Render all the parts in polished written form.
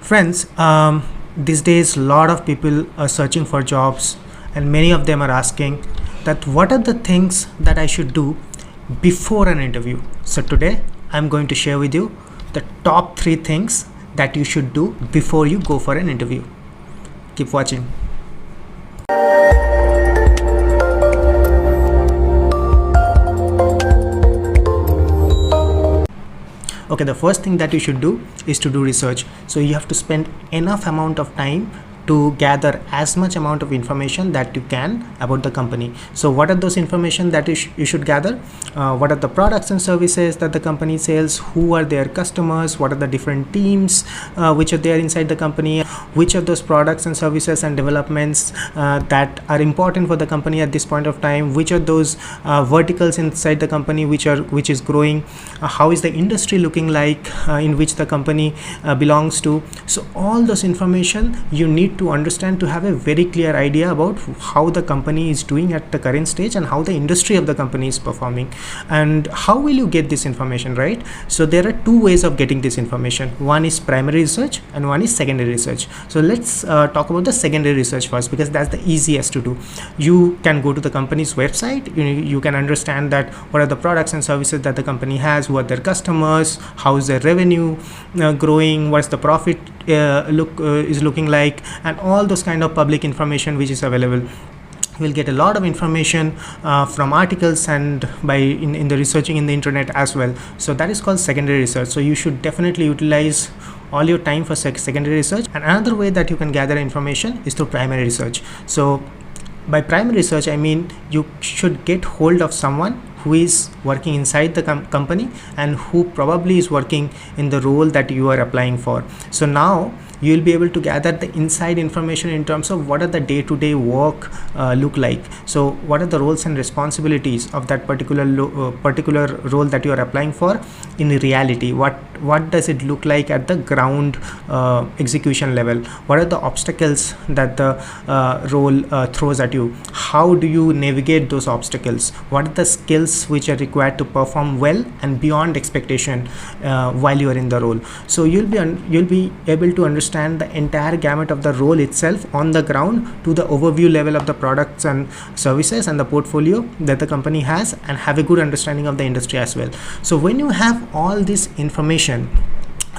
Friends, these days a lot of people are searching for jobs, and many of them are asking that what are the things that I should do before an interview. So today I'm going to share with you the top 3 things that you should do before you go for an interview. Keep watching. Okay, the first thing that you should do is to do research. So you have to spend enough amount of time to gather as much amount of information that you can about the company. So what are those information that you should gather? What are the products and services that the company sells? Who are their customers? What are the different teams which are there inside the company? Which of those products and services and developments that are important for the company at this point of time? Which are those verticals inside the company which is growing? How is the industry looking like in which the company belongs to? So all those information you need to understand to have a very clear idea about how the company is doing at the current stage and how the industry of the company is performing. And how will you get this information, right? So there are 2 ways of getting this information. One is primary research and one is secondary research. So let's talk about the secondary research first, because that's the easiest to do. You can go to the company's website. You can understand that what are the products and services that the company has, who are their customers, how is their revenue growing, what's the profit is looking like, and all those kind of public information which is available. We'll get a lot of information from articles and in the researching in the internet as well. So that is called secondary research. So you should definitely utilize all your time for secondary research. And another way that you can gather information is through primary research. So by primary research, I mean you should get hold of someone who is working inside the company and who probably is working in the role that you are applying for. So now you will be able to gather the inside information in terms of what are the day-to-day work look like. So what are the roles and responsibilities of that particular role that you are applying for in reality? What does it look like at the ground execution level? What are the obstacles that the role throws at you? How do you navigate those obstacles? What are the skills which are required to perform well and beyond expectation while you are in the role? So you'll be able to understand the entire gamut of the role itself on the ground, to the overview level of the products and services and the portfolio that the company has, and have a good understanding of the industry as well. So when you have all this information,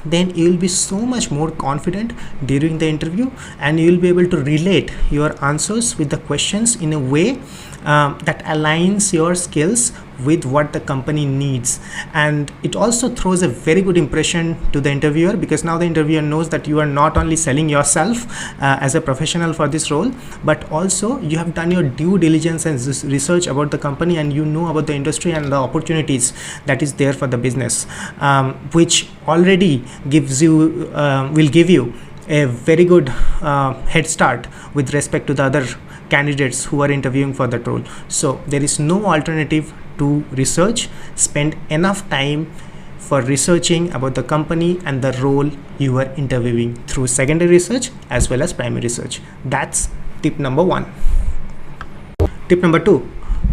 then you will be so much more confident during the interview, and you will be able to relate your answers with the questions in a way that aligns your skills with what the company needs. And it also throws a very good impression to the interviewer, because now the interviewer knows that you are not only selling yourself as a professional for this role, but also you have done your due diligence and research about the company, and you know about the industry and the opportunities that is there for the business, which already will give you a very good head start with respect to the other candidates who are interviewing for that role. So there is no alternative to research. Spend enough time for researching about the company and the role you are interviewing through secondary research as well as primary research. That's tip number 1. Tip number 2,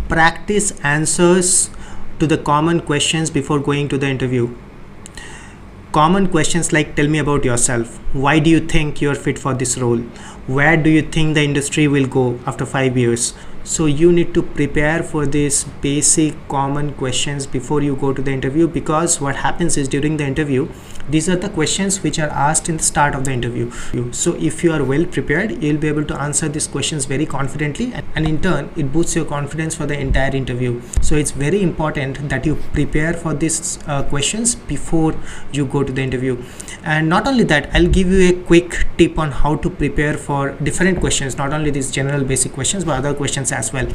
practice answers to the common questions before going to the interview. Common questions like, tell me about yourself. Why do you think you're fit for this role? Where do you think the industry will go after 5 years? So you need to prepare for these basic common questions before you go to the interview, because what happens is during the interview, these are the questions which are asked in the start of the interview. So if you are well prepared, you'll be able to answer these questions very confidently, and in turn it boosts your confidence for the entire interview. So it's very important that you prepare for these questions before you go to the interview. And not only that, I'll give you a quick tip on how to prepare for different questions, not only these general basic questions but other questions as well.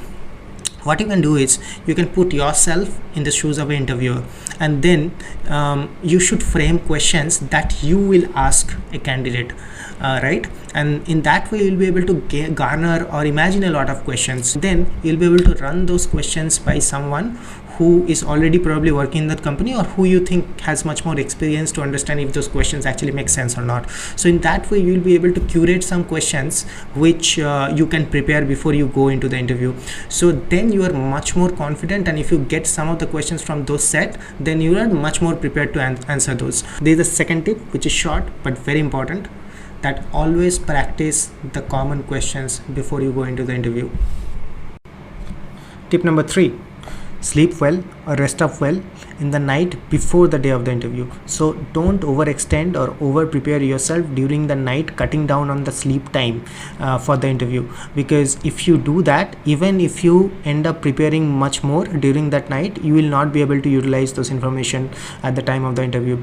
What you can do is you can put yourself in the shoes of an interviewer, and then you should frame questions that you will ask a candidate, right? And in that way you'll be able to garner or imagine a lot of questions. Then you'll be able to run those questions by someone who is already probably working in that company, or who you think has much more experience to understand if those questions actually make sense or not. So in that way you will be able to curate some questions which you can prepare before you go into the interview. So then you are much more confident, and if you get some of the questions from those set, then you are much more prepared to answer those. There is a second tip which is short but very important. that always practice the common questions before you go into the interview. Tip number 3, sleep well or rest up well in the night before the day of the interview. So don't overextend or over prepare yourself during the night, cutting down on the sleep time for the interview, because if you do that, even if you end up preparing much more during that night, you will not be able to utilize those information at the time of the interview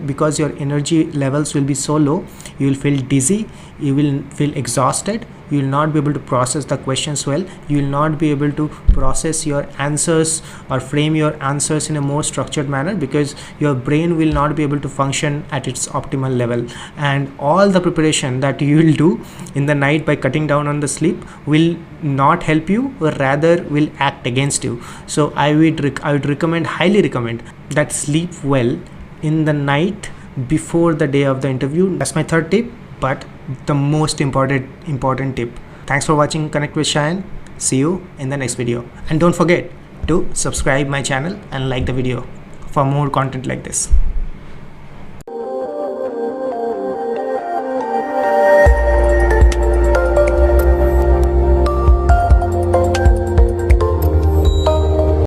because your energy levels will be so low. You will feel dizzy, you will feel exhausted, you will not be able to process the questions well, you will not be able to process your answers or frame your answers in a more structured manner, because your brain will not be able to function at its optimal level. And all the preparation that you will do in the night by cutting down on the sleep will not help you, or rather will act against you. So I would highly recommend that sleep well in the night before the day of the interview. That's my third tip, but the most important tip. Thanks for watching Connect with Sayan. See you in the next video, and don't forget to subscribe my channel and like the video for more content like this.